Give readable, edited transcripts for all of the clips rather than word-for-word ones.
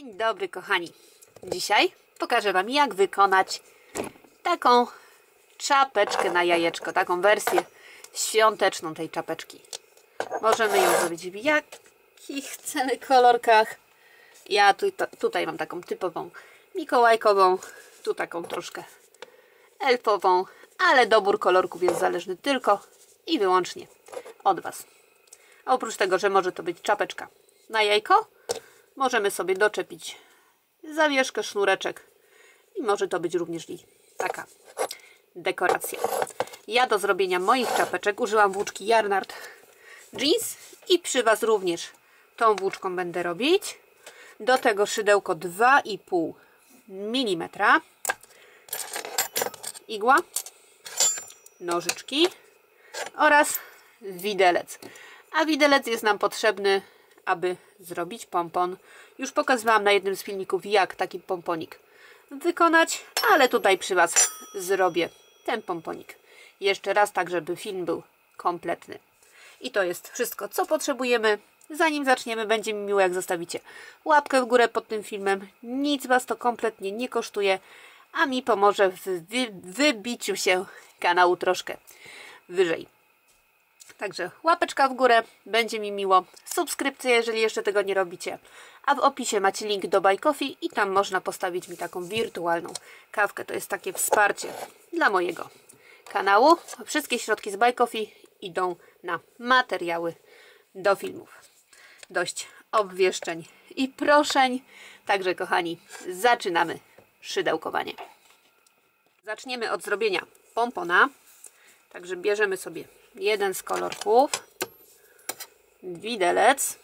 Dzień dobry kochani. Dzisiaj pokażę Wam, jak wykonać taką czapeczkę na jajeczko, taką wersję świąteczną tej czapeczki. Możemy ją zrobić w jakich chcemy kolorkach. Ja tutaj mam taką typową mikołajkową, tu taką troszkę elfową, ale dobór kolorków jest zależny tylko i wyłącznie od Was. A oprócz tego, że może to być czapeczka na jajko, możemy sobie doczepić zawieszkę, sznureczek i może to być również taka dekoracja. Ja do zrobienia moich czapeczek użyłam włóczki Yarnard Jeans i przy Was również tą włóczką będę robić. Do tego szydełko 2,5 mm, igła, nożyczki oraz widelec. A widelec jest nam potrzebny, aby zrobić pompon. Już pokazywałam na jednym z filmików, jak taki pomponik wykonać, ale tutaj przy Was zrobię ten pomponik jeszcze raz, tak żeby film był kompletny. I to jest wszystko, co potrzebujemy. Zanim zaczniemy, będzie mi miło, jak zostawicie łapkę w górę pod tym filmem. Nic Was to kompletnie nie kosztuje, a mi pomoże w wybiciu się kanału troszkę wyżej. Także łapeczka w górę, będzie mi miło. Subskrypcja, jeżeli jeszcze tego nie robicie. A w opisie macie link do Buy Coffee i tam można postawić mi taką wirtualną kawkę. To jest takie wsparcie dla mojego kanału. Wszystkie środki z Buy Coffee idą na materiały do filmów. Dość obwieszczeń i proszeń. Także kochani, zaczynamy szydełkowanie. Zaczniemy od zrobienia pompona. Także bierzemy sobie jeden z kolorków, widelec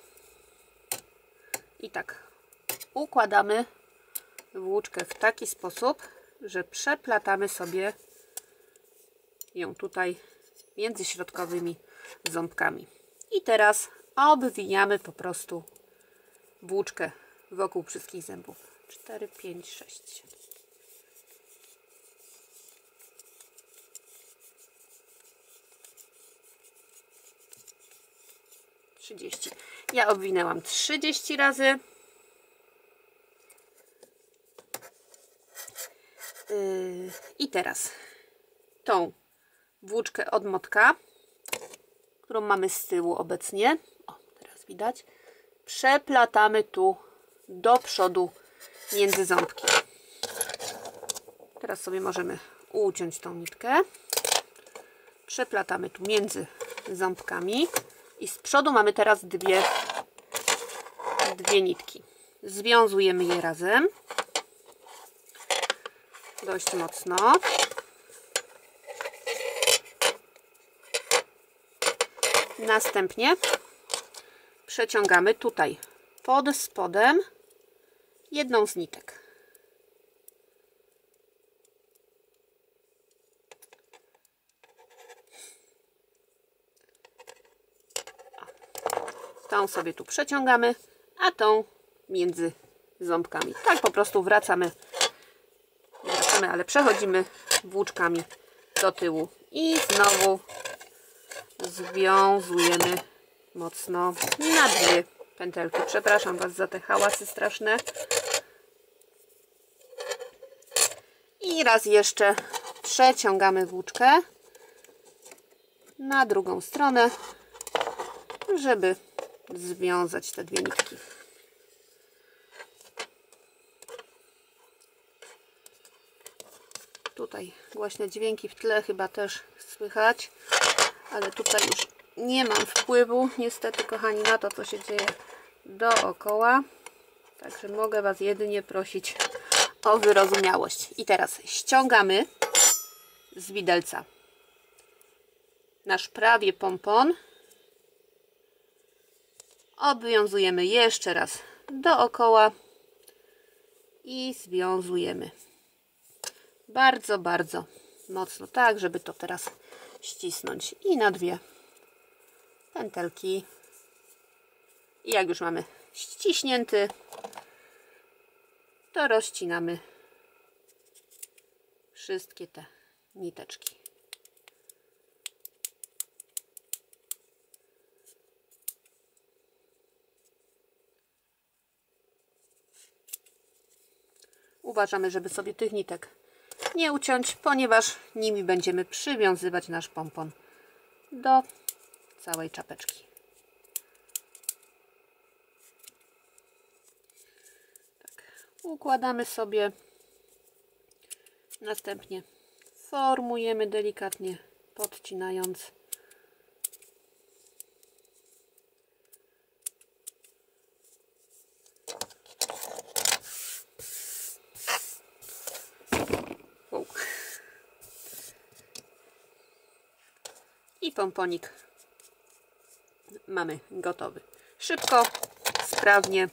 i tak układamy włóczkę w taki sposób, że przeplatamy sobie ją tutaj między środkowymi ząbkami. I teraz obwijamy po prostu włóczkę wokół wszystkich zębów. 4, 5, 6. Ja obwinęłam 30 razy. I teraz tą włóczkę od motka, którą mamy z tyłu obecnie, o, teraz widać, przeplatamy tu do przodu między ząbki. Teraz sobie możemy uciąć tą nitkę. Przeplatamy tu między ząbkami. I z przodu mamy teraz dwie nitki. Związujemy je razem. Dość mocno. Następnie przeciągamy tutaj pod spodem jedną z nitek. Tą sobie tu przeciągamy, a tą między ząbkami. Tak po prostu wracamy, ale przechodzimy włóczkami do tyłu i znowu związujemy mocno na dwie pętelki. Przepraszam Was za te hałasy straszne. I raz jeszcze przeciągamy włóczkę na drugą stronę, żeby związać te dwie nitki. Tutaj głośne dźwięki w tle chyba też słychać, ale tutaj już nie mam wpływu niestety, kochani, na to, co się dzieje dookoła. Także mogę Was jedynie prosić o wyrozumiałość. I teraz ściągamy z widelca nasz prawie pompon. Obwiązujemy jeszcze raz dookoła i związujemy bardzo, bardzo mocno, tak żeby to teraz ścisnąć i na dwie pętelki. I jak już mamy ściśnięty, to rozcinamy wszystkie te niteczki. Uważamy, żeby sobie tych nitek nie uciąć, ponieważ nimi będziemy przywiązywać nasz pompon do całej czapeczki. Tak, układamy sobie, następnie formujemy delikatnie, podcinając. I pomponik mamy gotowy. Szybko, sprawnie.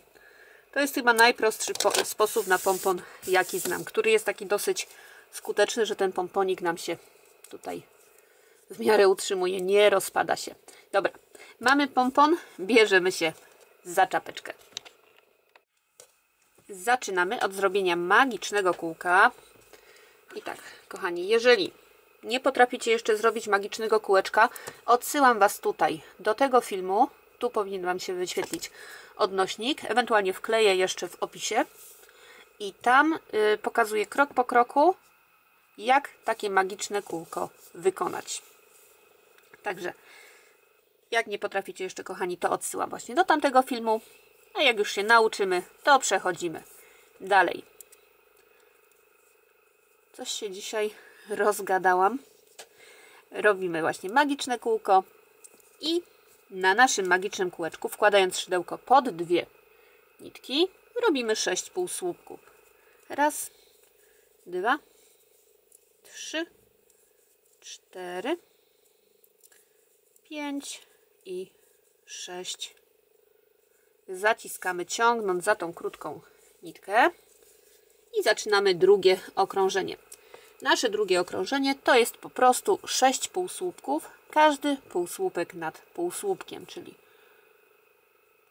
To jest chyba najprostszy sposób na pompon, jaki znam, który jest taki dosyć skuteczny, że ten pomponik nam się tutaj w miarę utrzymuje, nie rozpada się. Dobra, mamy pompon, bierzemy się za czapeczkę. Zaczynamy od zrobienia magicznego kółka. I tak, kochani, jeżeli nie potraficie jeszcze zrobić magicznego kółeczka, odsyłam Was tutaj do tego filmu. Tu powinien Wam się wyświetlić odnośnik. Ewentualnie wkleję jeszcze w opisie. I tam pokazuję krok po kroku, jak takie magiczne kółko wykonać. Także, jak nie potraficie jeszcze, kochani, to odsyłam właśnie do tamtego filmu. A jak już się nauczymy, to przechodzimy dalej. Coś się dzisiaj rozgadałam. Robimy właśnie magiczne kółko i na naszym magicznym kółeczku, wkładając szydełko pod 2 nitki, robimy 6 półsłupków. Raz, 2, 3, 4, 5 i 6. Zaciskamy, ciągnąc za tą krótką nitkę i zaczynamy drugie okrążenie. Nasze drugie okrążenie to jest po prostu 6 półsłupków, każdy półsłupek nad półsłupkiem, czyli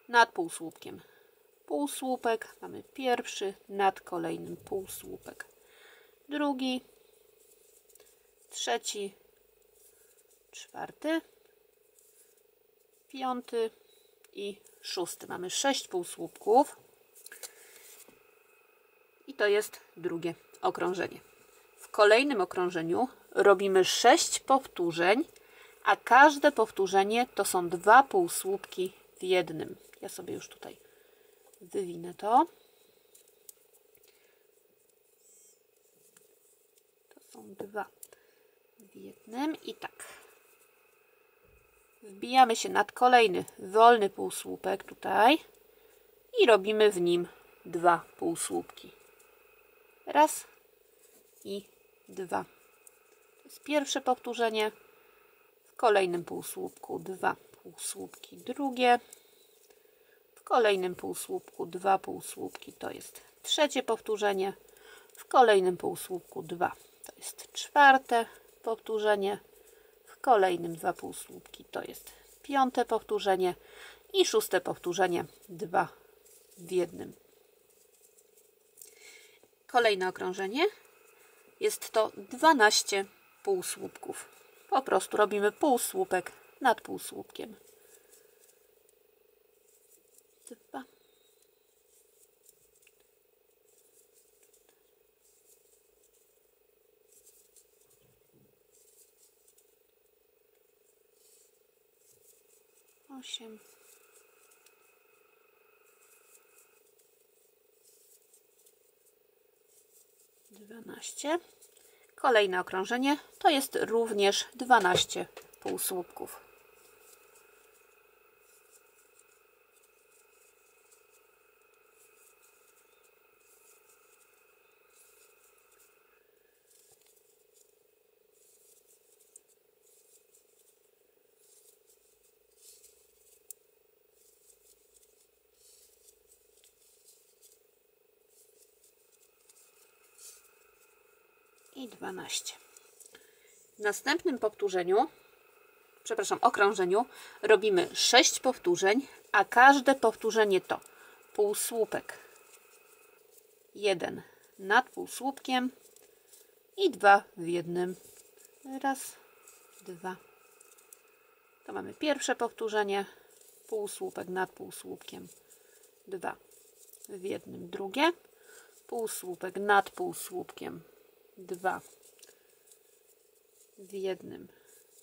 nad półsłupkiem półsłupek, mamy pierwszy, nad kolejnym półsłupek, drugi, trzeci, czwarty, piąty i 6. Mamy 6 półsłupków i to jest drugie okrążenie. W kolejnym okrążeniu robimy 6 powtórzeń, a każde powtórzenie to są 2 półsłupki w jednym. Ja sobie już tutaj wywinę to. To są 2 w jednym i tak. Wbijamy się nad kolejny wolny półsłupek tutaj i robimy w nim 2 półsłupki. Raz i 2. To jest pierwsze powtórzenie. W kolejnym półsłupku 2 półsłupki drugie. W kolejnym półsłupku 2 półsłupki, to jest trzecie powtórzenie. W kolejnym półsłupku 2, to jest czwarte powtórzenie. W kolejnym 2 półsłupki, to jest piąte powtórzenie. I 6 powtórzenie, 2 w jednym. Kolejne okrążenie jest to 12 półsłupków. Po prostu robimy półsłupek nad półsłupkiem. 2. 8. 12. Kolejne okrążenie to jest również 12 półsłupków. I 12. W następnym okrążeniu robimy 6 powtórzeń, a każde powtórzenie to półsłupek 1 nad półsłupkiem i 2 w jednym. Raz, 2. To mamy pierwsze powtórzenie, półsłupek nad półsłupkiem, 2 w jednym, drugie, półsłupek nad półsłupkiem, 2 w jednym,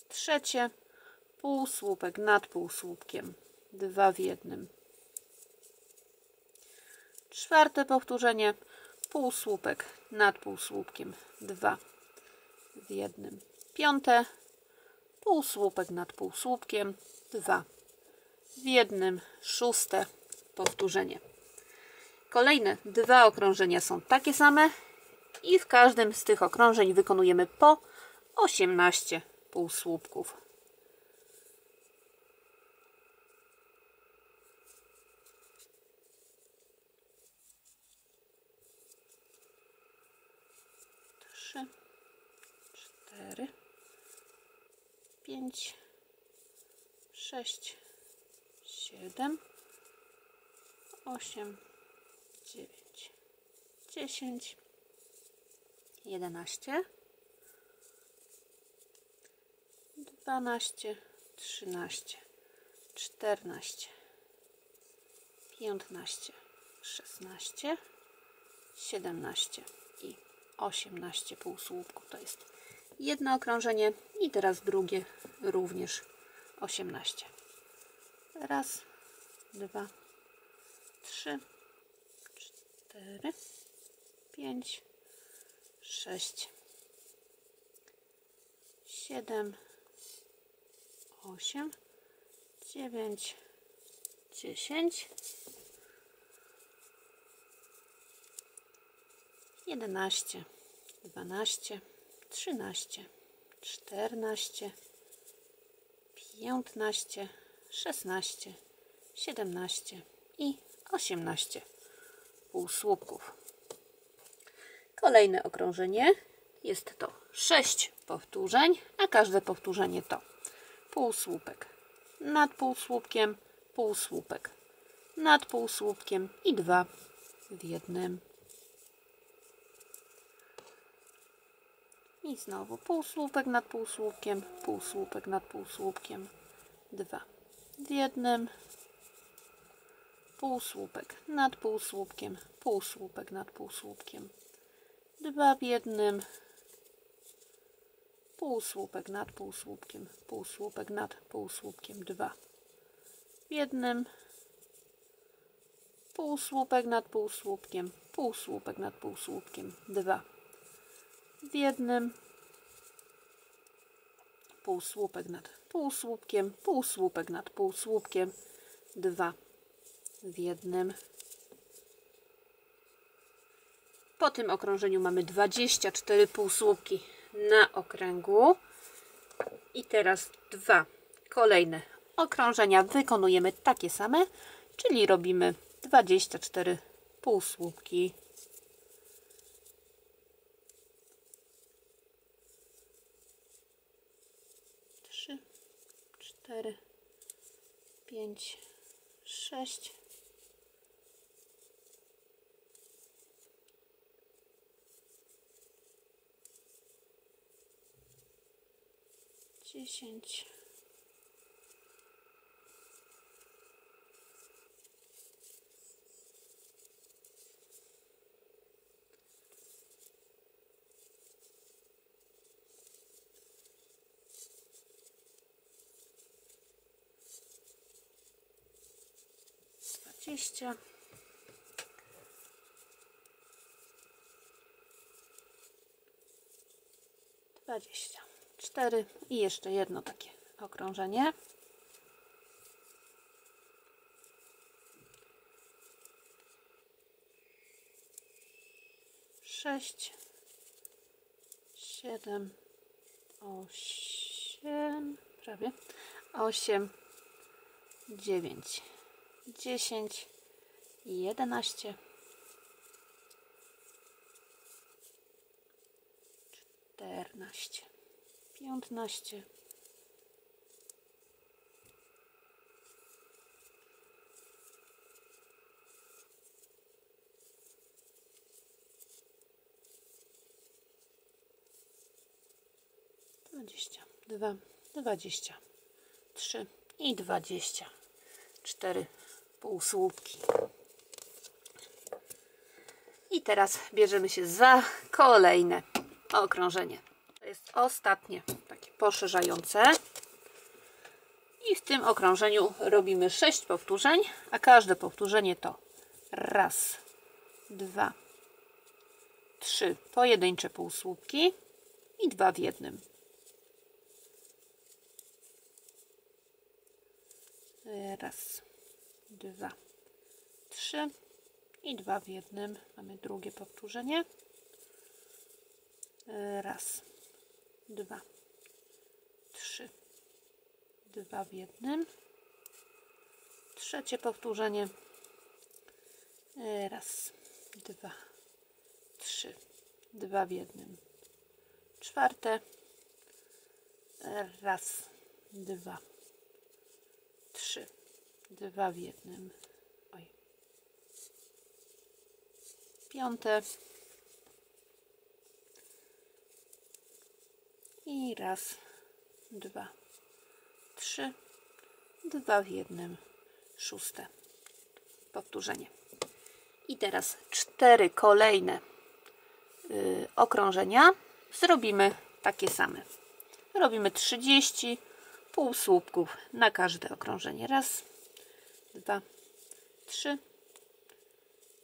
trzecie, półsłupek nad półsłupkiem, 2 w jednym, czwarte powtórzenie, półsłupek nad półsłupkiem, 2 w jednym, piąte, półsłupek nad półsłupkiem, 2 w jednym, szóste powtórzenie. Kolejne 2 okrążenia są takie same i w każdym z tych okrążeń wykonujemy po 18 półsłupków. Trzy, 4, 5, 6, 7, 8, 9, 10, 11, 12, 13, 14, 15, 16, 17 i 18 półsłupków. To jest jedno okrążenie i teraz drugie również 18. Raz, 2, 3, 4, 5, 6, 7, 8, 9, 10, 11, 12, 13, 14, 15, 16, 17 i 18 półsłupków. Kolejne okrążenie jest to 6 powtórzeń, a każde powtórzenie to półsłupek nad półsłupkiem, półsłupek nad półsłupkiem i 2 w jednym. I znowu półsłupek nad półsłupkiem, półsłupek nad półsłupkiem, 2 w jednym, półsłupek nad półsłupkiem, półsłupek nad półsłupkiem, 2 w jednym, półsłupek nad półsłupkiem, półsłupek nad półsłupkiem, 2 w jednym, półsłupek nad półsłupkiem, półsłupek nad półsłupkiem, 2 w jednym, półsłupek nad półsłupkiem, półsłupek nad półsłupkiem, 2 w jednym. Po tym okrążeniu mamy 24 półsłupki na okręgu i teraz 2 kolejne okrążenia wykonujemy takie same, czyli robimy 24 półsłupki. 3, 4, 5, 6, 10, 20, 24 i jeszcze jedno takie okrążenie. Sześć, 7, 8, prawie 8, 9, 10, 11, 14, 15, 22, 23 i 24 półsłupki. I teraz bierzemy się za kolejne okrążenie. To jest ostatnie, takie poszerzające. I w tym okrążeniu robimy 6 powtórzeń, a każde powtórzenie to raz, 2, 3 pojedyncze półsłupki i 2 w jednym. Raz, 2, 3 i 2 w jednym. Mamy drugie powtórzenie. Raz, 2, 3, 2 w jednym. Trzecie powtórzenie. Raz, 2, 3, 2 w jednym. Czwarte. Raz, 2, 3, 2 w jednym. Oj. Piąte. I raz, 2, 3, 2 w jednym. Szóste powtórzenie. I teraz 4 kolejne okrążenia zrobimy takie same. Robimy 30 półsłupków na każde okrążenie. Raz, 2, 3,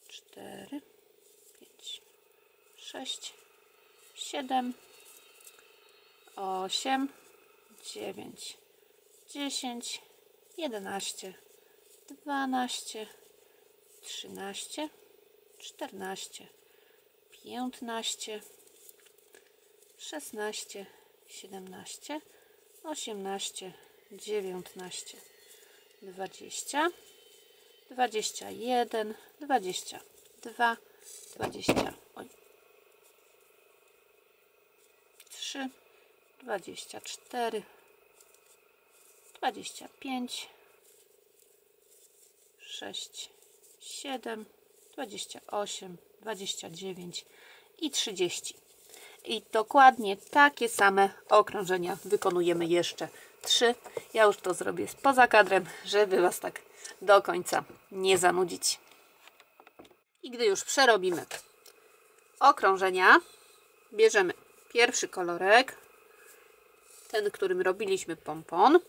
4, 5, 6, 7, 8, 9, 10, 11, 12, 13, 14, 15, 16, 17, 18, 19, 20, 21, 22, 20, oj, 3, 24, 25, 6, 7, 28, 29 i 30. I dokładnie takie same okrążenia wykonujemy jeszcze 3. Ja już to zrobię poza kadrem, żeby Was tak do końca nie zanudzić. I gdy już przerobimy okrążenia, bierzemy pierwszy kolorek, ten, którym robiliśmy pompon,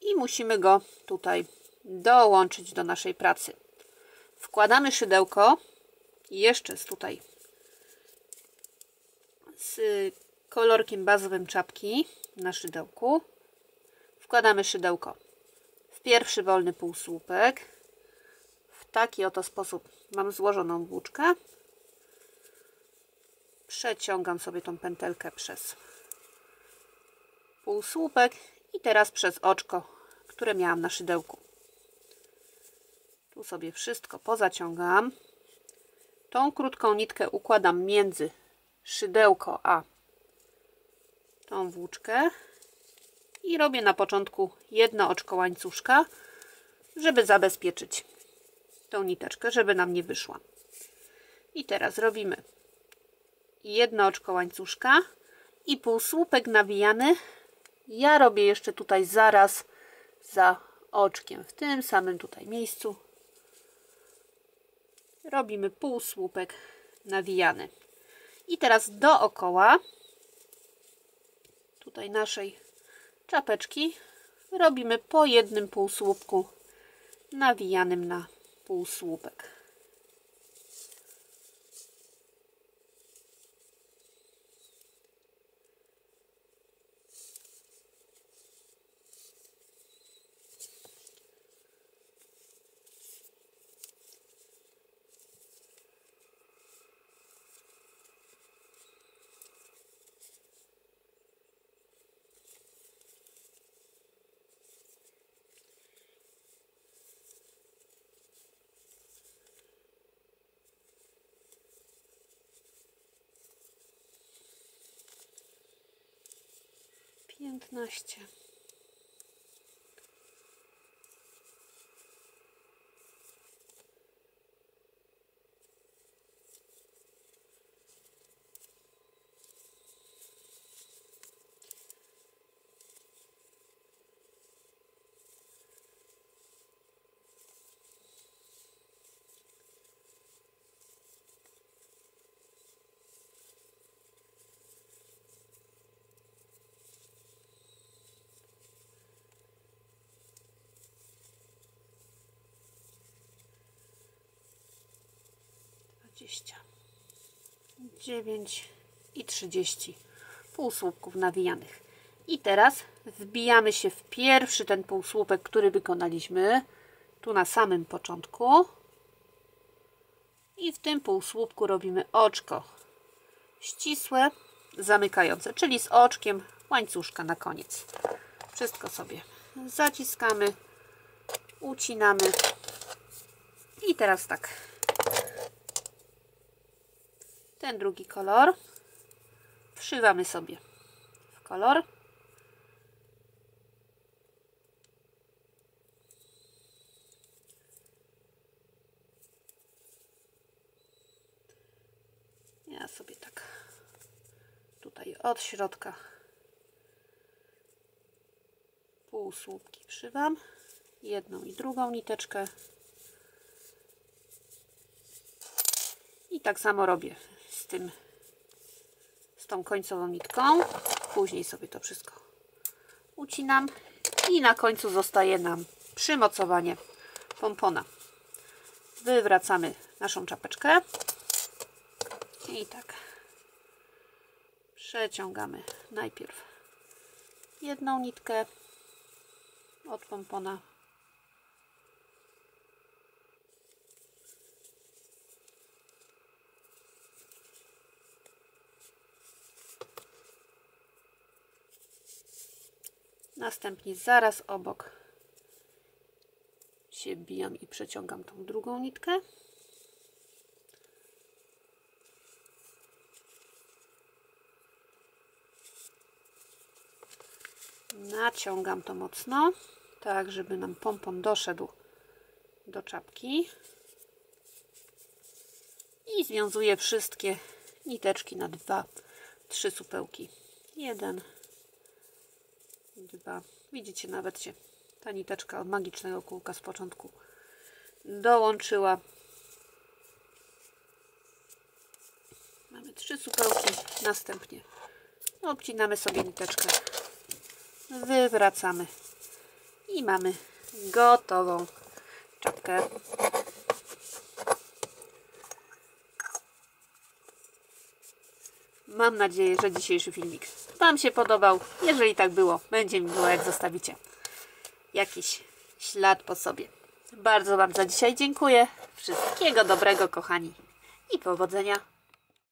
i musimy go tutaj dołączyć do naszej pracy. Wkładamy szydełko jeszcze tutaj z kolorkiem bazowym czapki na szydełku. Wkładamy szydełko w pierwszy wolny półsłupek. W taki oto sposób mam złożoną włóczkę. Przeciągam sobie tą pętelkę przez półsłupek i teraz przez oczko, które miałam na szydełku. Tu sobie wszystko pozaciągam. Tą krótką nitkę układam między szydełko a tą włóczkę i robię na początku jedno oczko łańcuszka, żeby zabezpieczyć tą niteczkę, żeby nam nie wyszła. I teraz robimy jedno oczko łańcuszka i półsłupek nawijany. Ja robię jeszcze tutaj zaraz za oczkiem, w tym samym tutaj miejscu robimy półsłupek nawijany. I teraz dookoła tutaj naszej czapeczki robimy po jednym półsłupku nawijanym na półsłupek. Piętnaście. 29 i 30 półsłupków nawijanych. I teraz wbijamy się w pierwszy ten półsłupek, który wykonaliśmy tu na samym początku i w tym półsłupku robimy oczko ścisłe, zamykające, czyli z oczkiem łańcuszka na koniec. Wszystko sobie zaciskamy, ucinamy i teraz tak, ten drugi kolor wszywamy sobie w kolor. Ja sobie tak tutaj od środka półsłupki wszywam, jedną i drugą niteczkę i tak samo robię z tą końcową nitką. Później sobie to wszystko ucinam i na końcu zostaje nam przymocowanie pompona. Wywracamy naszą czapeczkę i tak przeciągamy najpierw jedną nitkę od pompona, następnie zaraz obok się wbijam i przeciągam tą drugą nitkę. Naciągam to mocno, tak żeby nam pompon doszedł do czapki i związuję wszystkie niteczki na 2-3 supełki. 1, 2. Widzicie, nawet się ta niteczka od magicznego kółka z początku dołączyła. Mamy 3 supełki, następnie obcinamy sobie niteczkę, wywracamy i mamy gotową czapkę. Mam nadzieję, że dzisiejszy filmik Wam się podobał. Jeżeli tak było, będzie mi miło, jak zostawicie jakiś ślad po sobie. Bardzo Wam za dzisiaj dziękuję. Wszystkiego dobrego, kochani, i powodzenia.